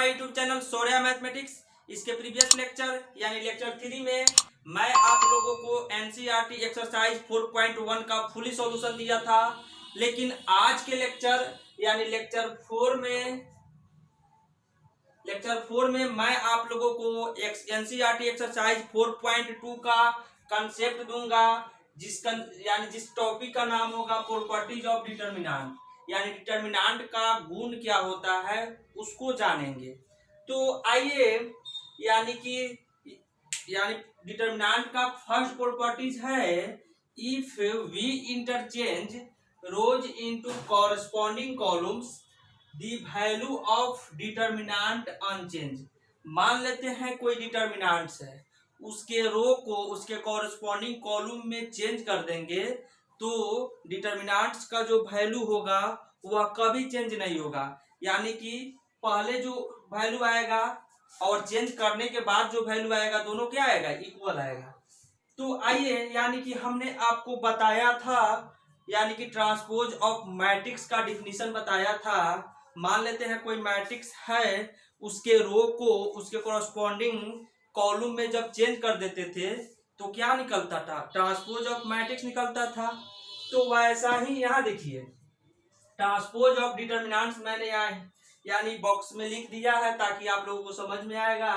My YouTube channel Shaurya mathematics. इसके previous lecture यानी lecture 3 में मैं आप लोगों को एनसीईआरटी एक्सरसाइज 4.1 का फुली सॉल्यूशन दिया था, लेकिन आज के लेक्चर यानी लेक्चर 4 में मैं आप लोगों को एनसीईआरटी एक्सरसाइज 4.2 का कंसेप्ट दूंगा, जिस टॉपिक का नाम होगा प्रॉपर्टीज ऑफ डिटर्मिनेंट, यानी डिटर्मिनेंट का गुण क्या होता है उसको जानेंगे। तो आइए यानी डिटर्मिनेंट का फर्स्ट प्रॉपर्टीज है if we interchange rows into corresponding columns the value of determinant unchange. मान लेते हैं कोई डिटर्मिनेंट्स है, उसके रो को उसके कॉरस्पॉन्डिंग कॉलम में चेंज कर देंगे तो डिटर्मिनेंट्स का जो वैल्यू होगा वह कभी चेंज नहीं होगा, यानी कि पहले जो वैल्यू आएगा और चेंज करने के बाद जो वैल्यू आएगा दोनों क्या आएगा, इक्वल आएगा। तो आइए, यानी कि हमने आपको बताया था यानी कि ट्रांसपोज ऑफ मैट्रिक्स का डिफिनीशन बताया था। मान लेते हैं कोई मैट्रिक्स है, उसके रो को उसके कॉरस्पॉन्डिंग कॉलम में जब चेंज कर देते थे तो क्या निकलता था, ट्रांसपोज ऑफ मैट्रिक्स निकलता था। तो वैसा ही यहाँ देखिए ट्रांसपोज ऑफ डिटर्मिनेंट्स मैंने यानी बॉक्स में लिख दिया है ताकि आप लोगों को समझ में आएगा।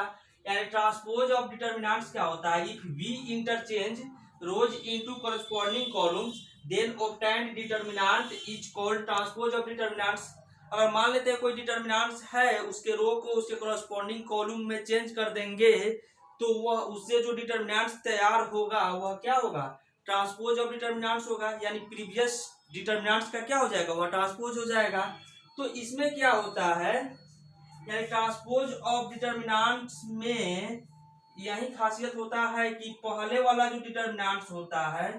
यानी ट्रांसपोज ऑफ डिटर्मिनेंट्स क्या होता है, if we interchange rows into corresponding columns then obtained determinant is called transpose of determinants. अगर मान लेते हैं कोई डिटर्मिनेंट्स है, उसके रो को उसके कॉरस्पॉन्डिंग कॉलम में चेंज कर देंगे तो वह उससे जो डिटर्मिनेंट्स तैयार होगा वह क्या होगा, ट्रांसपोज ऑफ डिटर्मिनेंट्स होगा, यानी प्रीवियस डिटर्मिनेंट्स का क्या हो जाएगा, वह ट्रांसपोज हो जाएगा। तो इसमें क्या होता है, यानी ट्रांसपोज ऑफ डिटर्मिनेंट्स में यही खासियत होता है कि पहले वाला जो डिटर्मिनेंट्स होता है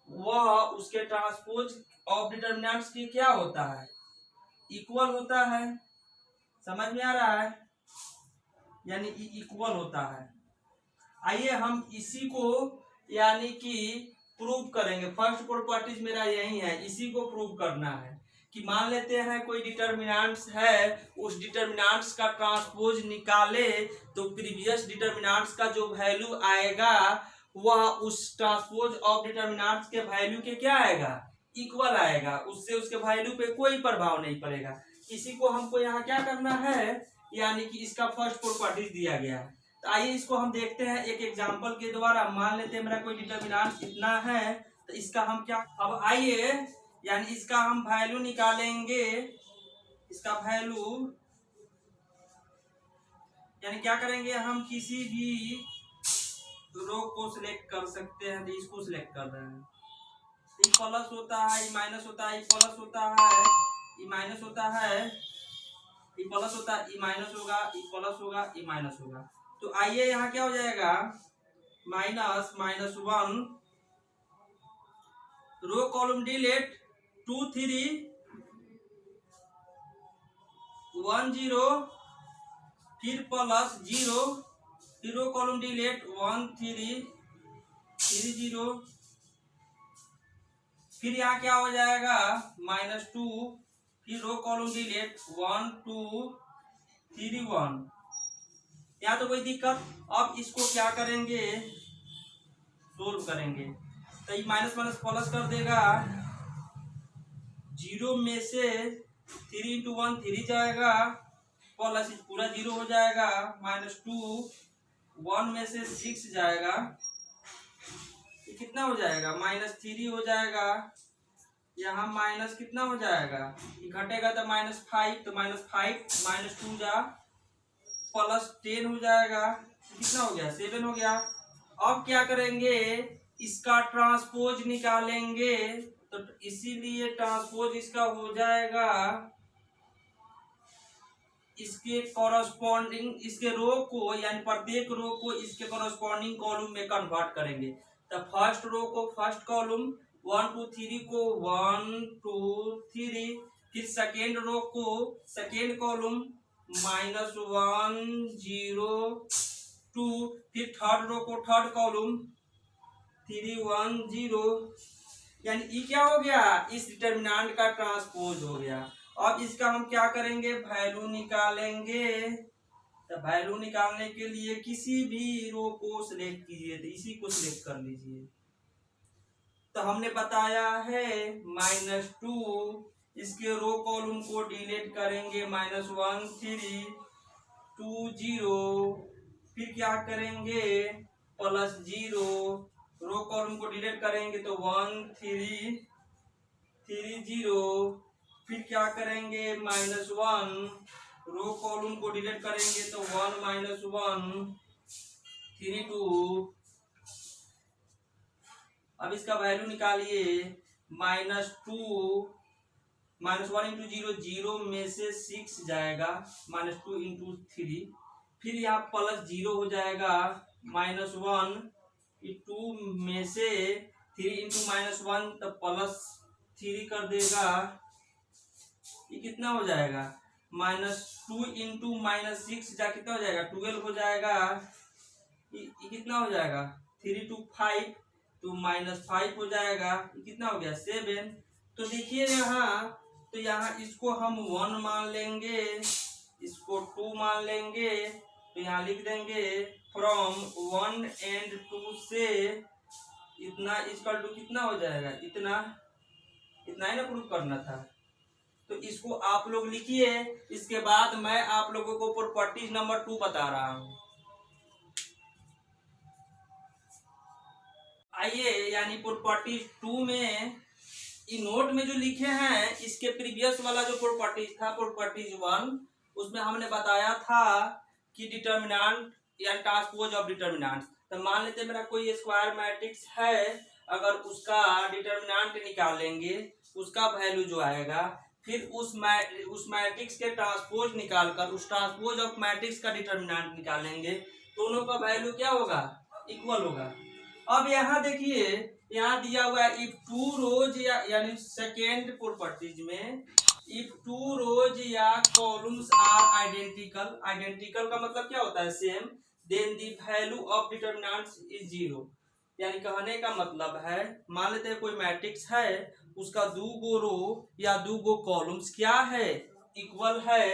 वह उसके ट्रांसपोज ऑफ डिटर्मिनेंट्स की क्या होता है, इक्वल होता है। समझ में आ रहा है, यानी इक्वल होता है। आइए हम इसी को यानी कि प्रूव करेंगे। फर्स्ट प्रॉपर्टीज मेरा यही है, इसी को प्रूव करना है कि मान लेते हैं कोई डिटर्मिनेंट्स है, उस डिटर्मिनेंट्स का ट्रांसपोज निकाले तो प्रीवियस डिटर्मिनेंट्स का जो वैल्यू आएगा वह उस ट्रांसपोज ऑफ डिटर्मिनेंट्स के वैल्यू के क्या आएगा, इक्वल आएगा, उससे उसके वैल्यू पे कोई प्रभाव नहीं पड़ेगा। इसी को हमको यहाँ क्या करना है, यानी कि इसका फर्स्ट प्रॉपर्टीज दिया गया है। तो आइए इसको हम देखते हैं एक एग्जांपल के द्वारा। मान लेते हैं मेरा कोई डिटर्मिनेंट इतना है, तो इसका हम क्या, अब आइए यानी इसका हम वैल्यू निकालेंगे। इसका वैल्यू यानी क्या करेंगे, हम किसी भी रो को सिलेक्ट कर सकते हैं। तो इसको सिलेक्ट कर रहे हैं, ई प्लस होता है, ई माइनस होता है, ई प्लस होता है, ई माइनस होता है, ई प्लस होता है, ई माइनस होगा, ई प्लस होगा, ई माइनस होगा। तो आइए यहाँ क्या हो जाएगा, minus minus 1, row column delete 2 3 1 0, फिर प्लस 0, फिर रो कॉलम डिलीट 1 3 3 0, फिर यहाँ क्या हो जाएगा -2, फिर रो कॉलम डिलीट 1 2 3 1। यहाँ तो कोई दिक्कत। अब इसको क्या करेंगे, सोल्व करेंगे। तो ये माइनस माइनस प्लस कर देगा, 0 में से 3 इंटू 1 3 जाएगा, प्लस पूरा 0 हो जाएगा, -2, 1 में से 6 जाएगा, ये कितना हो जाएगा, -3 हो जाएगा। यहाँ माइनस कितना हो जाएगा, ये घटेगा तो -5, तो -5 -2 जा +10 हो जाएगा, कितना हो गया, 7 हो गया। अब क्या करेंगे, इसका ट्रांसपोज निकालेंगे। तो इसीलिए ट्रांसपोज इसका हो जाएगा इसके कॉरस्पॉन्डिंग, इसके रो को यानी प्रत्येक रो को इसके कॉरस्पॉन्डिंग कॉलम में कन्वर्ट करेंगे। तो फर्स्ट रो को फर्स्ट कॉलम, 1 2 3 को 1 2 3, फिर सेकेंड रो को सेकेंड कॉलम -1 0 2, फिर थर्ड रो को थर्ड कॉलम 3 1 0, यानी ये क्या हो गया, इस डिटर्मिनेंट का ट्रांसपोज हो गया। अब इसका हम क्या करेंगे, वैल्यू निकालेंगे। तो वैल्यू निकालने के लिए किसी भी रो को सिलेक्ट कीजिए, तो इसी को सिलेक्ट कर लीजिए। तो हमने बताया है -2, इसके रो कॉलम को डिलीट करेंगे, -1 3 2 0, फिर क्या करेंगे +0, रो कॉलम को डिलीट करेंगे तो 1 3 3 0, फिर क्या करेंगे -1, रो कॉलम को डिलीट करेंगे तो 1 -1 3 2। अब इसका वैल्यू निकालिए, -2 -1 इंटू 0 0 में से 6 जाएगा, -2 इंटू 3, फिर यहाँ +0 हो जाएगा, -1 2 में से 3 इंटू -1 तो +3 कर देगा, ये कितना हो जाएगा, -2 इंटू -6 जा कितना हो जाएगा 12 हो जाएगा, ये कितना हो जाएगा 3 2 5 तो -5 हो जाएगा, ये कितना हो गया 7। तो देखिए यहाँ, तो यहाँ इसको हम 1 मान लेंगे, इसको 2 मान लेंगे, तो यहाँ लिख देंगे फ्रॉम 1 एंड 2 से इतना इक्वल टू कितना हो जाएगा, इतना इतना ही ना प्रूफ करना था। तो इसको आप लोग लिखिए, इसके बाद मैं आप लोगों को प्रॉपर्टीज नंबर 2 बता रहा हूँ। आइए, यानी प्रॉपर्टीज 2 में नोट में जो लिखे हैं, इसके प्रीवियस वाला जो प्रॉपर्टीज था प्रॉपर्टीज 1, उसमें हमने बताया था कि डिटर्मिनेंट या ट्रांसपोज ऑफ डिटर्मिनेंट। तो मान लेते मेरा कोई स्क्वायर मैट्रिक्स है, अगर उसका डिटर्मिनेंट निकालेंगे, उसका वैल्यू जो आएगा, फिर उस मैट्रिक्स के ट्रांसपोज निकालकर उस ट्रांसपोज ऑफ मैट्रिक्स का डिटर्मिनेंट निकालेंगे, दोनों का वैल्यू क्या होगा, इक्वल होगा। अब यहाँ देखिए, यहाँ दिया हुआ है इफ 2 रोज यानी सेकेंड प्रॉपर्टीज में इफ 2 रोज या कॉलम्स आर आइडेंटिकल, आइडेंटिकल का मतलब क्या होता है, same, then the value of determinants is 0। यानी कहने का मतलब है, मान लेते हैं कोई मैट्रिक्स है, उसका 2 गो रो या 2 गो कॉलम्स क्या है, इक्वल है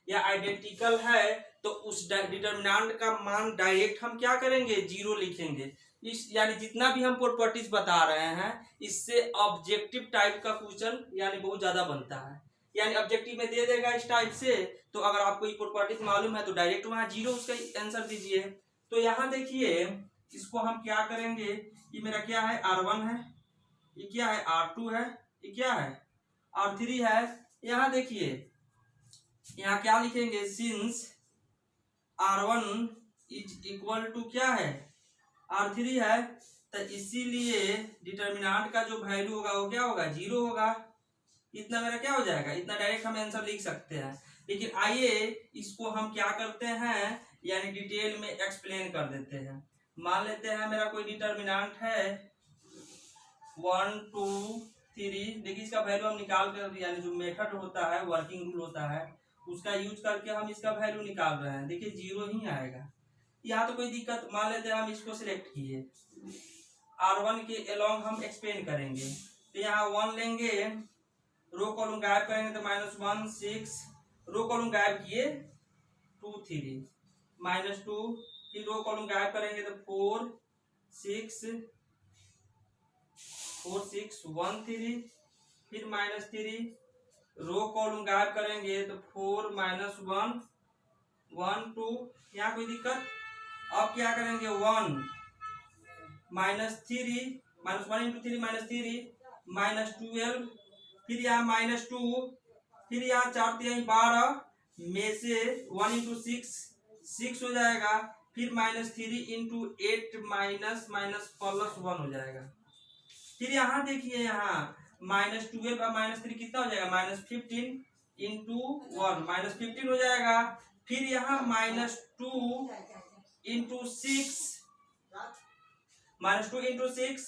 या आइडेंटिकल है, तो उस डिटर्मिनेंट का मान डायरेक्ट हम क्या करेंगे, 0 लिखेंगे। इस यानी जितना भी हम प्रॉपर्टीज बता रहे हैं, इससे ऑब्जेक्टिव टाइप का क्वेश्चन यानी बहुत ज्यादा बनता है। यानी ऑब्जेक्टिव में दे देगा इस टाइप से, तो अगर आपको ये प्रॉपर्टीज मालूम है तो डायरेक्ट वहां 0 उसका आंसर दीजिए। तो यहाँ देखिए, इसको हम क्या करेंगे, ये मेरा क्या है R1 है, ये क्या है R2 है, ये क्या है R3 है। यहाँ देखिए, यहाँ क्या लिखेंगे, since R1 is equal to क्या है R3 है, तो इसीलिए डिटर्मिनेंट का जो वैल्यू होगा वो क्या होगा, 0 होगा। इतना मेरा क्या हो जाएगा, इतना डायरेक्ट हम आंसर लिख सकते हैं। लेकिन आइए इसको हम क्या करते हैं, यानी डिटेल में एक्सप्लेन कर देते हैं। मान लेते हैं मेरा कोई डिटर्मिनेंट है 1 2 3, देखिए इसका वैल्यू हम निकाल कर, यानी जो मेथड होता है, वर्किंग रूल होता है, उसका यूज करके हम इसका वैल्यू निकाल रहे हैं। देखिए 0 ही आएगा, यहाँ तो कोई दिक्कत, मान लेते हैं हम इसको सिलेक्ट किए, R1 के अलोंग हम एक्सपेंड करेंगे, तो यहाँ 1 लेंगे, रो कॉलम गायब करेंगे तो -1 6, रो कॉलम गायब किए 2 3, -2, फिर रो कॉलम गायब करेंगे तो 4 6 1 3, फिर -3, रो कॉलम गायब करेंगे तो 4 -1 1 2, यहाँ कोई दिक्कत। अब क्या करेंगे 1 -3 -1 इंटू 3 -3 -12, फिर यहाँ -2, फिर यहाँ 4 3 12 में से 1 इंटू 6 हो जाएगा, फिर -3 इंटू 8 -1 हो जाएगा। फिर यहाँ देखिए, यहाँ -12 और -3 कितना हो जाएगा, -15 इंटू 1 -15 हो जाएगा। फिर यहाँ -2 इंटू 6 -2 इंटू 6,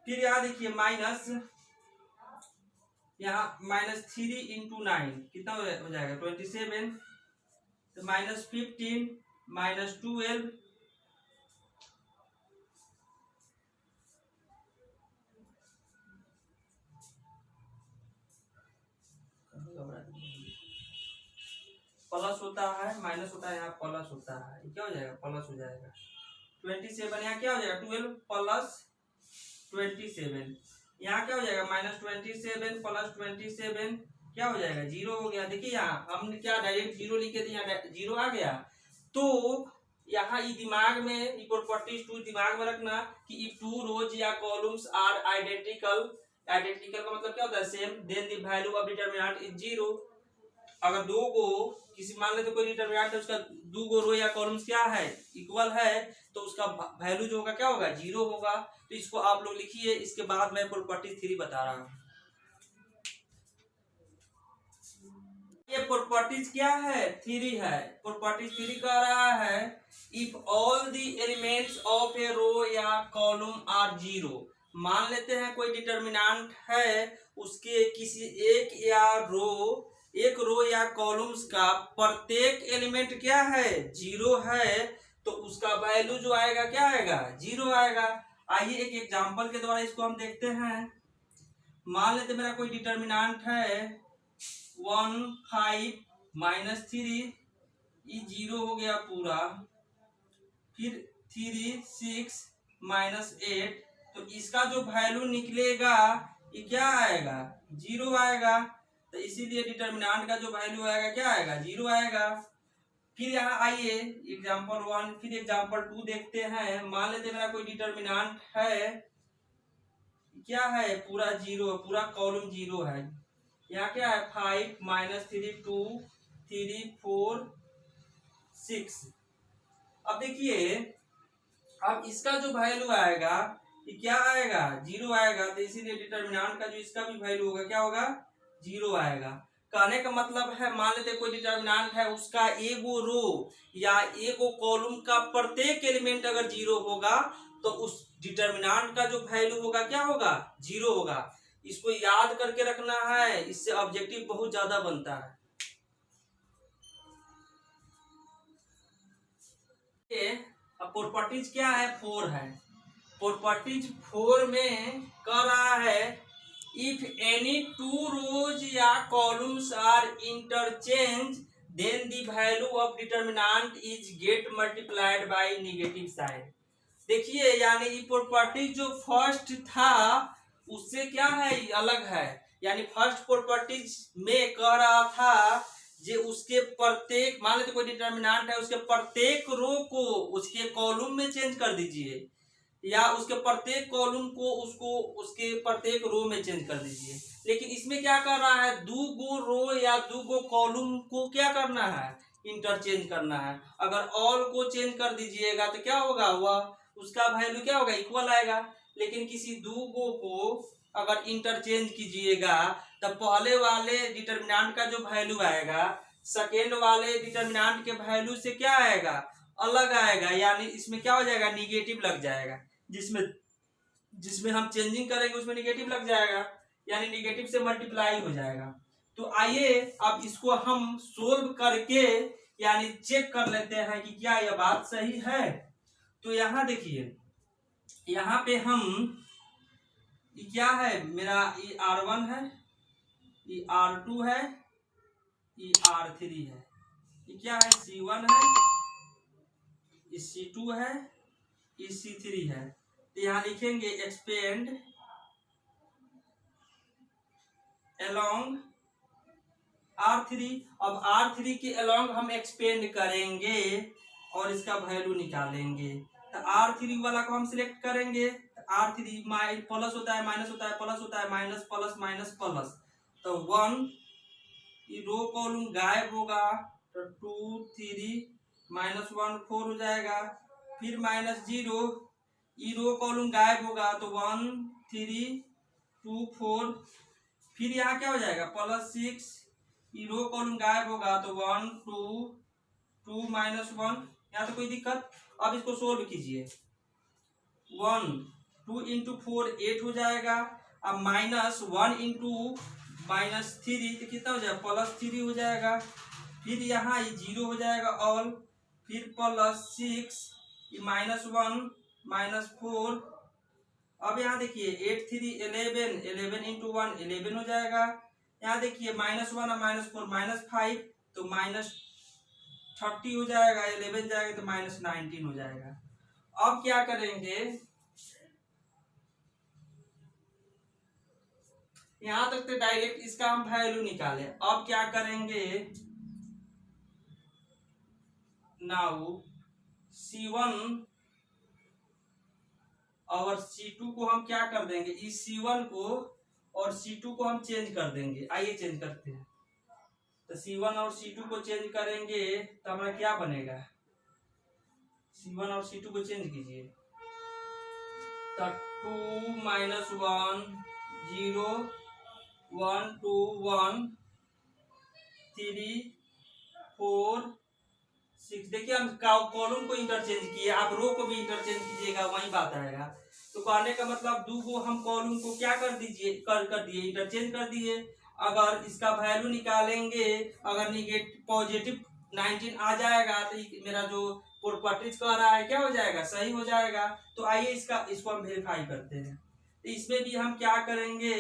फिर यहाँ देखिए यहाँ -3 इंटू 9 कितना हो जाएगा 27, तो -15 -12, प्लस होता है, माइनस होता है, यहाँ प्लस होता है, ये क्या हो जाएगा, प्लस हो जाएगा। 27 यहाँ क्या हो जाएगा, 12 प्लस 27, यहाँ क्या हो जाएगा, -27 प्लस 27 क्या हो जाएगा, 0 हो गया। देखिए यहाँ हमने क्या डायरेक्ट 0 लिखे थे, यहाँ 0 आ गया। तो यहाँ ये दिमाग में, ये प्रॉपर्टीज टू दिमाग में रखना कि इफ टू रोज या कॉलम्स आर आइडेंटिकल, आइडेंटिकल का मतलब क्या होता है, same, then the value of determinant is 0। अगर दो को किसी मान लेते कोई डिटरमिनेंट है, उसका दो गो रो या कॉलम्स क्या है, इक्वल है, तो उसका वैल्यू जो होगा क्या होगा, 0 होगा। तो इसको आप लोग लिखिए, इसके बाद मैं प्रॉपर्टी 3 बता रहा हूँ। ये प्रॉपर्टीज क्या है, 3 है। प्रॉपर्टीज 3 कह रहा है if all the elements of a row या कॉलम आर 0। मान लेते हैं कोई डिटरमिनेंट है, उसके किसी एक रो या कॉलम्स का प्रत्येक एलिमेंट क्या है, 0 है, तो उसका वैल्यू जो आएगा क्या आएगा, 0 आएगा। आइए एक एग्जांपल के द्वारा इसको हम देखते हैं। मान लेते मेरा कोई डिटरमिनेंट है 1 5 -3, ये 0 हो गया पूरा। फिर 3 6 -8, तो इसका जो वैल्यू निकलेगा ये क्या आएगा, 0 आएगा। तो इसीलिए डिटरमिनेंट का जो वैल्यू आएगा क्या आएगा, 0 आएगा। फिर यहाँ आइए एग्जांपल 1, फिर एग्जांपल 2 देखते हैं। मान लेते मेरा कोई डिटरमिनेंट है, क्या है, पूरा 0, पूरा कॉलम 0 है। यहाँ क्या है, 5 -3 2 3 4 6। अब देखिए, अब इसका जो वैल्यू आएगा ये क्या आएगा, 0 आएगा। तो इसीलिए डिटरमिनेंट का जो इसका भी वैल्यू होगा क्या होगा, 0 आएगा। कहने का मतलब है, मान लेते कोई डिटरमिनेंट है, उसका एगो रो या एगो कॉलम का प्रत्येक एलिमेंट अगर 0 होगा, तो उस डिटरमिनेंट का जो वैल्यू होगा क्या होगा, 0 होगा। इसको याद करके रखना है, इससे ऑब्जेक्टिव बहुत ज्यादा बनता है। अब प्रॉपर्टीज क्या है, 4 है। प्रॉपर्टीज 4 में कह रहा है इफ एनी टू रोज या columns are interchange then the value of determinant is get multiplied by negative sign. देखिए, यानी ये प्रॉपर्टी जो फर्स्ट था उससे क्या है, अलग है। यानी फर्स्ट प्रॉपर्टीज में कह रहा था जे उसके प्रत्येक, मान लेते कोई डिटरमिनेंट है, उसके प्रत्येक रो को उसके कॉलम में चेंज कर दीजिए, या उसके प्रत्येक कॉलम को उसके प्रत्येक रो में चेंज कर दीजिए। लेकिन इसमें क्या कर रहा है, 2 गो रो या 2 गो कॉलम को क्या करना है, इंटरचेंज करना है। अगर ऑल को चेंज कर दीजिएगा तो क्या होगा, वह उसका वैल्यू क्या होगा, इक्वल आएगा। लेकिन किसी 2 गो को अगर इंटरचेंज कीजिएगा तब पहले वाले डिटरमिनेंट का जो वैल्यू आएगा सेकेंड वाले डिटरमिनेंट के वैल्यू से क्या आएगा, अलग आएगा। यानी इसमें क्या हो जाएगा, निगेटिव लग जाएगा। जिसमें हम चेंजिंग करेंगे उसमें निगेटिव लग जाएगा, यानी निगेटिव से मल्टीप्लाई हो जाएगा। तो आइए अब इसको हम सोल्व करके यानी चेक कर लेते हैं कि क्या यह बात सही है। तो यहाँ देखिए, यहाँ पे हम ये क्या है, मेरा ये R1 है, ये R2 है, ये R3 है, ये क्या है, C1 है, ये C2 है, ये C3 है। तो यहाँ लिखेंगे एक्सपेंड अलोंग R3। अब R3 के अलोंग हम एक्सपेंड करेंगे और इसका वैल्यू निकालेंगे। तो R3 वाला को हम सिलेक्ट करेंगे। R3 प्लस होता है, माइनस होता है, प्लस होता है, माइनस प्लस माइनस प्लस। तो 1 ये रो कॉलम गायब होगा, तो 2 3 -1 4 हो जाएगा। फिर -0 ये रो कॉलम गायब होगा, तो 1 3 2 4। फिर यहाँ क्या हो जाएगा, +6 ये रो कॉलम गायब होगा, तो 1 2 2 -1। यहाँ तो कोई दिक्कत। अब इसको सोल्व कीजिए, 1 2 × 4 8 हो जाएगा। अब -1 × -3 तो कितना हो जाएगा, +3 हो जाएगा। फिर यहाँ ये 0 हो जाएगा ऑल। फिर +6 ये -1 -4। अब यहाँ देखिए 8 3 11 11 × 1 11 हो जाएगा। यहाँ देखिए -1 और -4 -5, तो 30 हो जाएगा, 11 जाएगा तो -19 हो जाएगा। अब क्या करेंगे, यहां तक तो डायरेक्ट इसका हम वैल्यू निकाले। अब क्या करेंगे, नाउ C1 और C2 को हम क्या कर देंगे, इस C1 को और C2 को हम चेंज कर देंगे। आइए चेंज करते हैं। तो C1 और C2 को चेंज करेंगे तो हमारा क्या बनेगा, C1 और C2 को चेंज कीजिए तो 2 - 1 0 1 2 1 3 4 6। देखिए हम कॉलम को इंटरचेंज किए, आप रो को भी इंटरचेंज कीजिएगा, वही बात आएगा। तो कहने का मतलब दो को हम कॉलम को क्या कर दीजिए, कर दिए, इंटरचेंज कर दिए। अगर इसका वैल्यू निकालेंगे, अगर निगेटिव पॉजिटिव 19 आ जाएगा तो मेरा जो प्रॉपर्टीज कह रहा है क्या हो जाएगा, सही हो जाएगा। तो आइए इसको हम वेरीफाई करते हैं। तो इसमें भी हम क्या करेंगे,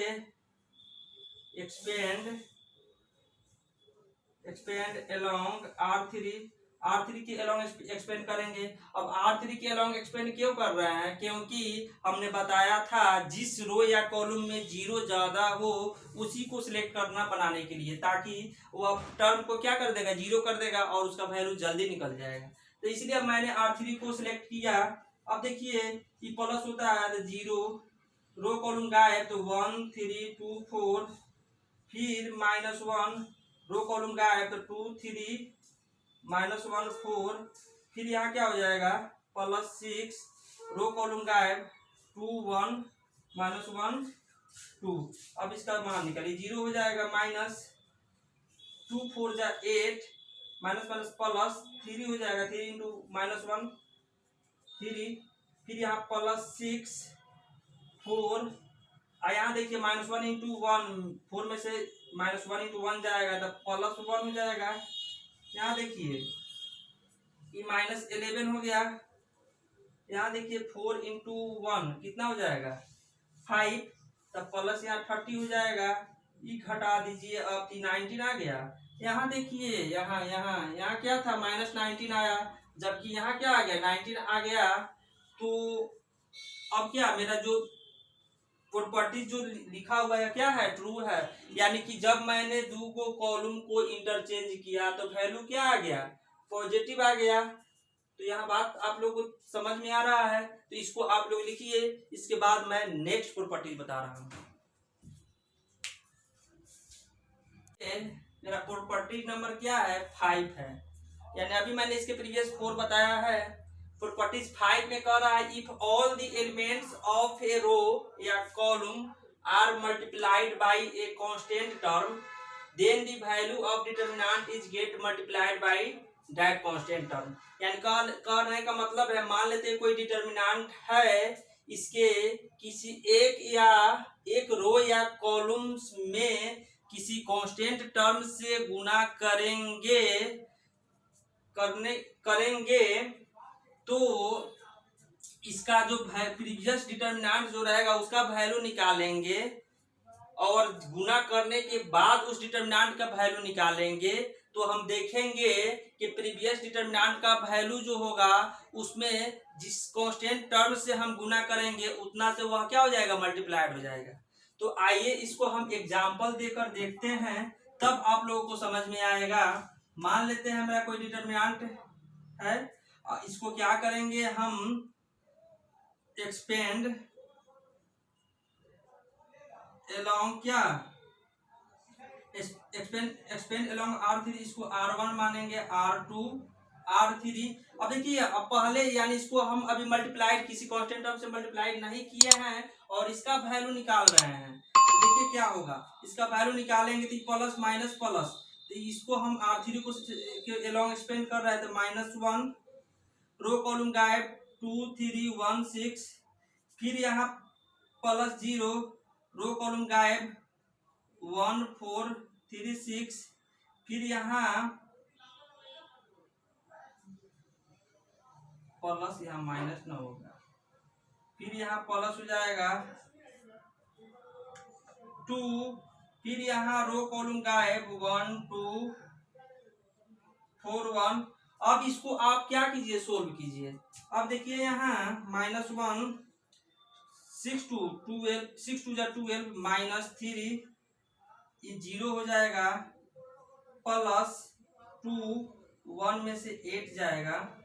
एक्सपेंड अलोंग R3 के अलोंग एक्सपेंड करेंगे। अब R3 के अलोंग एक्सपेंड क्यों कर रहे हैं, क्योंकि हमने बताया था जिस रो या कॉलम में जीरो ज्यादा हो उसी को सिलेक्ट करना बनाने के लिए, ताकि वो टर्म को क्या कर देगा, जीरो कर देगा और उसका वैल्यू जल्दी निकल जाएगा। तो इसलिए मैंने R3 को सिलेक्ट किया। अब देखिए ये प्लस होता है तो 0, रो कॉलम गायब तो 1 3 2 4, फिर -1, रो कॉलम गायब तो 2 3 -1 4, फिर यहाँ क्या हो जाएगा +6, रो कॉलम गायब 2 1 -1 2। अब इसका मान निकालिए, 0 हो जाएगा, -2 4 जा 8, -3 हो जाएगा, 3 × -1 3, फिर यहाँ +6 4, यहाँ देखिए -1 × 1, 4 में से -1 × 1 जाएगा तो +1 हो जाएगा। यहाँ देखिए ये -11 हो गया। यहाँ देखिए 4 × 1 कितना हो जाएगा 5, तब प्लस यहाँ 30 हो जाएगा। ये घटा दीजिए, अब 19 आ गया। यहाँ देखिए यहाँ क्या था, -19 आया, जबकि यहाँ क्या आ गया 19 आ गया। तो अब क्या मेरा जो प्रॉपर्टी जो लिखा हुआ है क्या है, ट्रू है। यानी कि जब मैंने दो को कॉलम को इंटरचेंज किया तो वैल्यू क्या आ गया, पॉजिटिव आ गया। तो यहाँ बात आप लोगों को समझ में आ रहा है। तो इसको आप लोग लिखिए, इसके बाद मैं नेक्स्ट प्रॉपर्टी बता रहा हूँ। मेरा प्रॉपर्टी नंबर क्या है, 5 है। यानी अभी मैंने इसके प्रीवियस 4 बताया है। प्रॉपर्टीज 5 में कह रहा है if all the elements of a row या column are multiplied by a constant term then the value of determinant is get multiplied by that constant term. यानी कहने का मतलब है, मान लेते हैं कोई डिटरमिनेंट है, इसके किसी एक रो या कॉलम्स में किसी कांस्टेंट टर्म से गुना करेंगे तो इसका जो प्रीवियस डिटरमिनेंट जो रहेगा उसका वैल्यू निकालेंगे और गुना करने के बाद उस डिटरमिनेंट का वैल्यू निकालेंगे। तो हम देखेंगे कि प्रीवियस डिटरमिनेंट का वैल्यू जो होगा उसमें जिस कांस्टेंट टर्म से हम गुना करेंगे उतना से वह क्या हो जाएगा, मल्टीप्लाइड हो जाएगा। तो आइए इसको हम एग्जांपल देकर देखते हैं, तब आप लोगों को समझ में आएगा। मान लेते हैं हमारा कोई डिटरमिनेंट है, इसको क्या करेंगे हम, एक्सपेंड अलोंग क्या, एक्सपेंड अलोंग R3, इसको R1 मानेंगे, R2 R3। अब देखिए अब पहले यानी इसको हम अभी मल्टीप्लाइड किसी कांस्टेंट टर्म से मल्टीप्लाइड नहीं किए हैं और इसका वैल्यू निकाल रहे हैं। तो देखिए क्या होगा, इसका वैल्यू निकालेंगे तो प्लस माइनस प्लस, तो इसको हम R3 को अलोंग एक्सपेंड कर रहे हैं तो -1, रो कॉलम गायब 2 3 1 6, फिर यहाँ +0, रो कॉलम गायब 1 4 3 6, फिर यहाँ प्लस, यहाँ माइनस ना होगा, फिर यहाँ प्लस हो जाएगा 2, फिर यहाँ रो कॉलम गायब 1 2 4 1, अब इसको आप क्या कीजिए, सोल्व कीजिए। अब देखिए यहाँ -1 6 2 12 6 2 जा 12 -3 ये 0 हो जाएगा, प्लस 2 1 में से 8 जाएगा।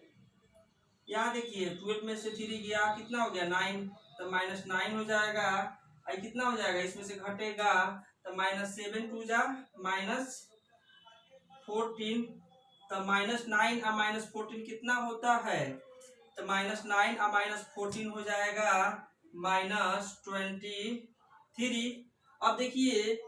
यहाँ देखिए 12 में से 3 गया, कितना हो गया 9, तो -9 हो जाएगा। आई कितना हो जाएगा, इसमें से घटेगा तो -7 2 जा -14, तो -9 और -14 कितना होता है, तो -9 और -14 हो जाएगा -23। अब देखिए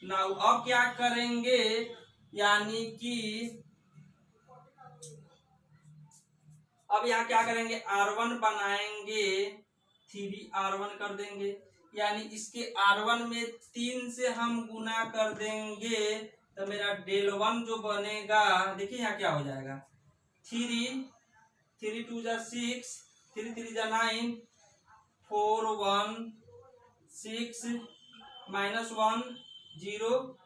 नाउ अब क्या करेंगे, यानी कि अब यहाँ क्या करेंगे, R1 बनाएंगे, 3R1 कर देंगे, यानी इसके R1 में 3 से हम गुना कर देंगे तो मेरा del1 जो बनेगा, देखिए यहाँ क्या हो जाएगा, 3 2 जा 6 3 3 जा 9 4 1 6 -1 0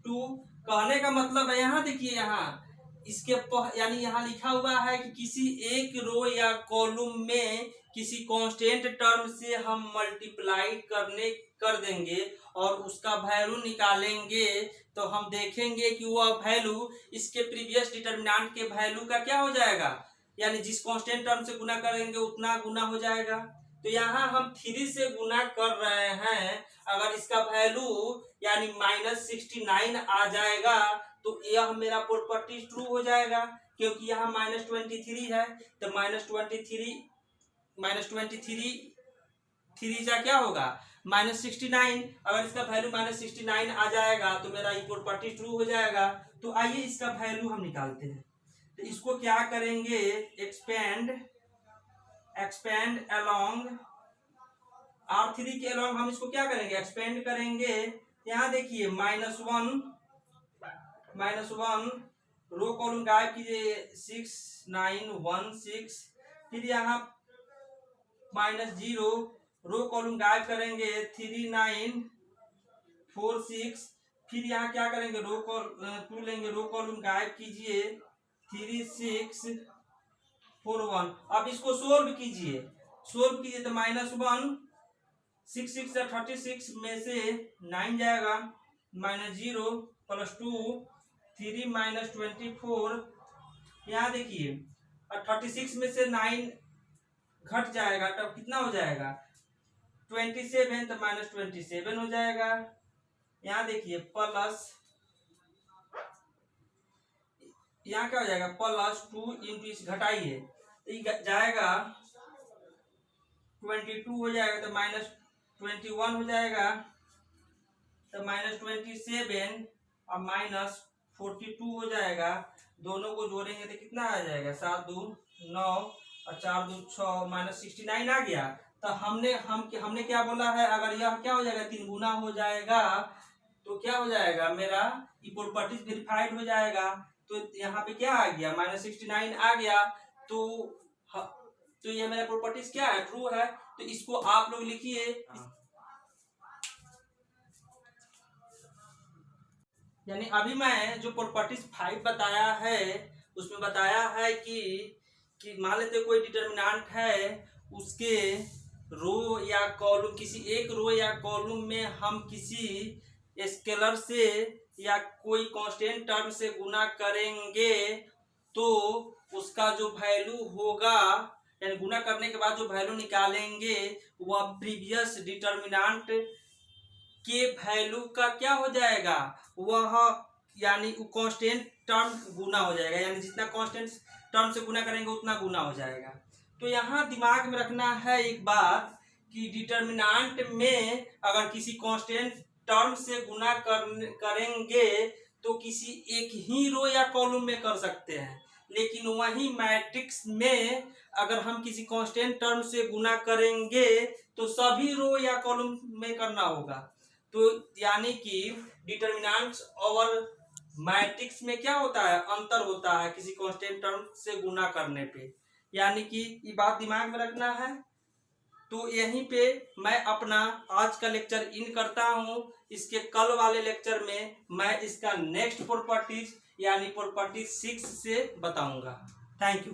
2। कहने का मतलब है यहाँ देखिए, यहाँ इसके यानी यहाँ लिखा हुआ है कि किसी एक रो या कॉलम में किसी कांस्टेंट टर्म से हम मल्टीप्लाई कर देंगे और उसका वैल्यू निकालेंगे, तो हम देखेंगे कि वह वैल्यू इसके प्रीवियस डिटरमिनेंट के वैल्यू का क्या हो जाएगा, यानी जिस कांस्टेंट टर्म से गुना करेंगे उतना गुना हो जाएगा। तो यहाँ हम 3 से गुना कर रहे हैं, अगर इसका वैल्यू यानी -69 आ जाएगा तो यह मेरा प्रॉपर्टी ट्रू हो जाएगा, क्योंकि यहाँ -23 है, तो -23 3 जा क्या होगा -69, अगर इसका वैल्यू -69 आ जाएगा तो मेरा ये प्रॉपर्टी ट्रू हो जाएगा। तो आइए इसका वैल्यू हम निकालते हैं। तो इसको क्या करेंगे, एक्सपेंड अलोंग R3 के अलोंग हम इसको क्या करेंगे, एक्सपेंड करेंगे। यहाँ देखिए -1 रो कॉलम गायब कीजिए, 6 9 1 6, फिर यहाँ -0 रो कॉलम गायब करेंगे, 3 9 4 6, फिर यहाँ क्या करेंगे, 2 लेंगे, रो कॉलम गायब कीजिए, 3 6 4 1। अब इसको सोल्व कीजिए तो -1 6 6 36 में से 9 जाएगा, -0 +2 3 -24। यहाँ देखिए 36 में से 9 घट जाएगा, तब कितना हो जाएगा 27, तो -27 हो जाएगा। यहाँ देखिए प्लस, यहाँ क्या हो जाएगा, +2 इंटू इस घटाइए तो जाएगा 22 हो जाएगा, तो -21 हो जाएगा, तो -27 और -42 हो जाएगा। दोनों को जोड़ेंगे तो कितना आ जाएगा, 7 2 9 और 4 2 6, -69 आ गया। तो हमने क्या बोला है, अगर यह क्या हो जाएगा 3 गुना हो जाएगा तो क्या हो जाएगा, मेरा ये प्रॉपर्टीज वेरीफाइड हो जाएगा। तो यहाँ पे क्या आ गया, -69 आ गया, तो ये मेरा प्रॉपर्टीज क्या है, ट्रू है। तो इसको आप लोग लिखिए, यानी अभी मैं जो प्रॉपर्टीज 5 बताया है उसमें बताया है कि मान लेते कोई डिटरमिनेंट है, उसके रो या कॉलम, किसी एक रो या कॉलम में हम किसी स्केलर से या कोई कांस्टेंट टर्म से गुना करेंगे तो उसका जो वैल्यू होगा, यानी गुना करने के बाद जो वैल्यू निकालेंगे वह प्रीवियस डिटरमिनेंट के वैल्यू का क्या हो जाएगा, वह यानी कांस्टेंट टर्म गुना हो जाएगा, यानी जितना कांस्टेंट टर्म से गुना करेंगे उतना गुना हो जाएगा। तो यहाँ दिमाग में रखना है एक बात कि डिटरमिनेंट में अगर किसी कांस्टेंट टर्म से गुना करेंगे तो किसी एक ही रो या कॉलम में कर सकते हैं, लेकिन वही मैट्रिक्स में अगर हम किसी कांस्टेंट टर्म से गुना करेंगे तो सभी रो या कॉलम में करना होगा। तो यानी कि डिटरमिनेंट्स और मैट्रिक्स में क्या होता है, अंतर होता है किसी कांस्टेंट टर्म से गुना करने पे, यानी कि ये बात दिमाग में रखना है। तो यहीं पे मैं अपना आज का लेक्चर इन करता हूँ। इसके कल वाले लेक्चर में मैं इसका नेक्स्ट प्रॉपर्टीज यानी प्रॉपर्टी 6 से बताऊंगा। Thank you.